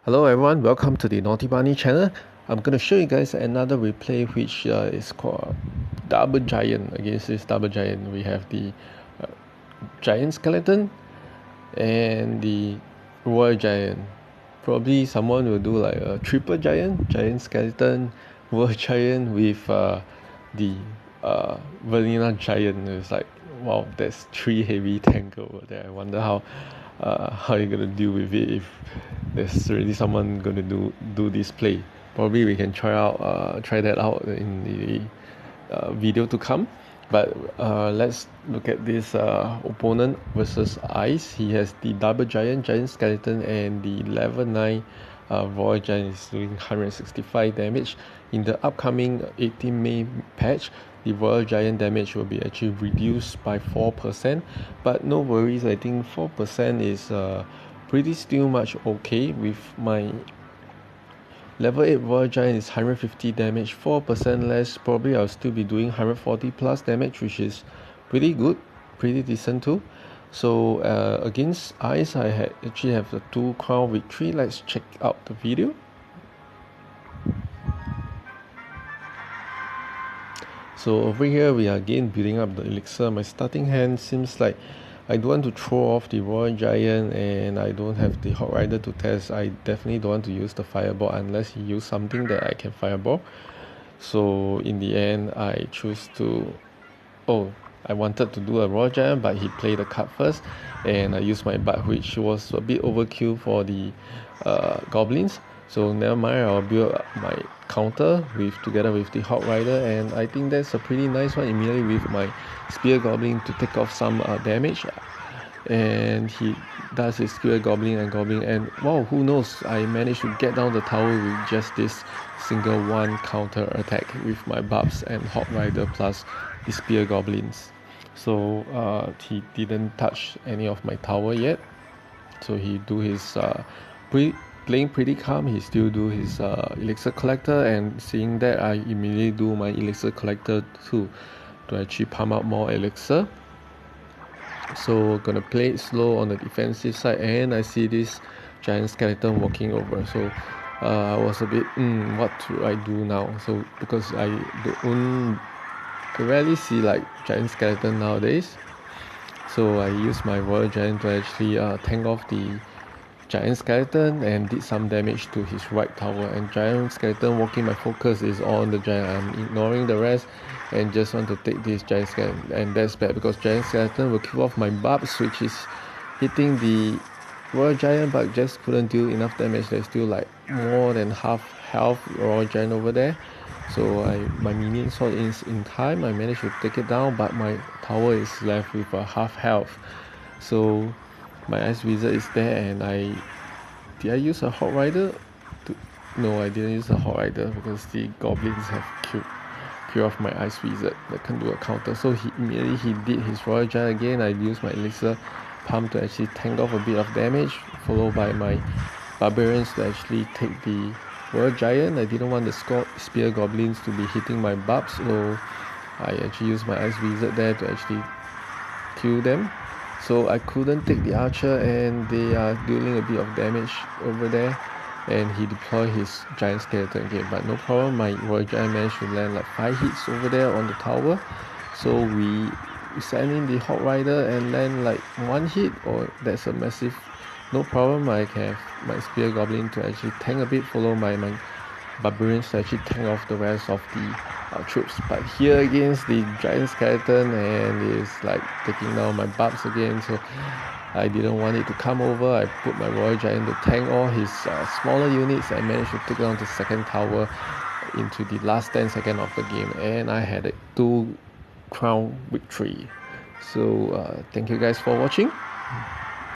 Hello everyone, welcome to the Naughty Bunny channel. I'm going to show you guys another replay which is called Double Giant. Against this Double Giant we have the uh, Giant Skeleton and the Royal Giant. Probably someone will do like a Triple Giant Skeleton, Royal Giant with the Vanilla Giant. It's like, wow, that's 3 heavy tank over there. I wonder how you're gonna deal with it if there's really someone gonna do this play. Probably we can try that out in the video to come. But let's look at this opponent versus Ice. He has the Double Giant Skeleton, and the level 9 Royal Giant is doing 165 damage. In the upcoming 18 May patch, the Royal Giant damage will be actually reduced by 4%, but no worries, I think 4% is pretty still much okay. With my level 8 Royal Giant is 150 damage, 4% less, probably I'll still be doing 140 plus damage, which is pretty good, pretty decent too. So against Ice, I actually have a 2 crown victory. Let's check out the video. So over here we are again building up the elixir. My starting hand seems like I don't want to throw off the Royal Giant, and I don't have the Hot Rider to test. I definitely don't want to use the Fireball unless he use something that I can Fireball. So in the end I choose to... I wanted to do a Royal Giant, but he played the card first, and I used my Bud, which was a bit overkill for the Goblins. So never mind, I'll build my counter together with the Hot Rider, and I think that's a pretty nice one immediately with my Spear Goblin to take off some damage. And he does his Spear Goblin, and wow, who knows, I managed to get down the tower with just this single one counter attack with my Bubs and Hot Rider plus the Spear Goblins. So he didn't touch any of my tower yet, so he do his playing pretty calm. He still do his elixir collector, and seeing that, I immediately do my elixir collector too to actually pump out more elixir. So gonna play it slow on the defensive side, and I see this giant skeleton walking over. So I was a bit what do I do now? So because I rarely see like giant skeleton nowadays, so I use my Royal Giant to actually tank off the Giant Skeleton and did some damage to his right tower. And Giant Skeleton walking, my focus is on the Giant. I'm ignoring the rest and just want to take this Giant Skeleton, and that's bad because Giant Skeleton will kill off my Bubs, which is hitting the Royal Giant, but just couldn't deal enough damage. There's still like more than half health Royal Giant over there. So my minion sword is in time, I managed to take it down, but my tower is left with a half health. So my Ice Wizard is there, and did I use a Hot Rider? No, I didn't use a Hot Rider because the Goblins have killed off my Ice Wizard that can do a counter. So he did his Royal Giant again. I used my Elixir Pump to actually tank off a bit of damage, followed by my Barbarians to actually take the Royal Giant. I didn't want the Spear Goblins to be hitting my Bubs, so I actually used my Ice Wizard there to actually kill them. So I couldn't take the archer, and they are dealing a bit of damage over there, and he deployed his giant skeleton again, but no problem, my Royal Giant managed to land like 5 hits over there on the tower. So we send in the Hot Rider and land like 1 hit, or that's a massive, no problem. I can have my Spear Goblin to actually tank a bit, followed by my Barbarians to actually tank off the rest of the troops. But here against the Giant Skeleton, and it's like taking down my Bubs again, so I didn't want it to come over. I put my Royal Giant to tank all his smaller units. I managed to take down the second tower into the last 10 seconds of the game, and I had a 2 crown victory. So thank you guys for watching.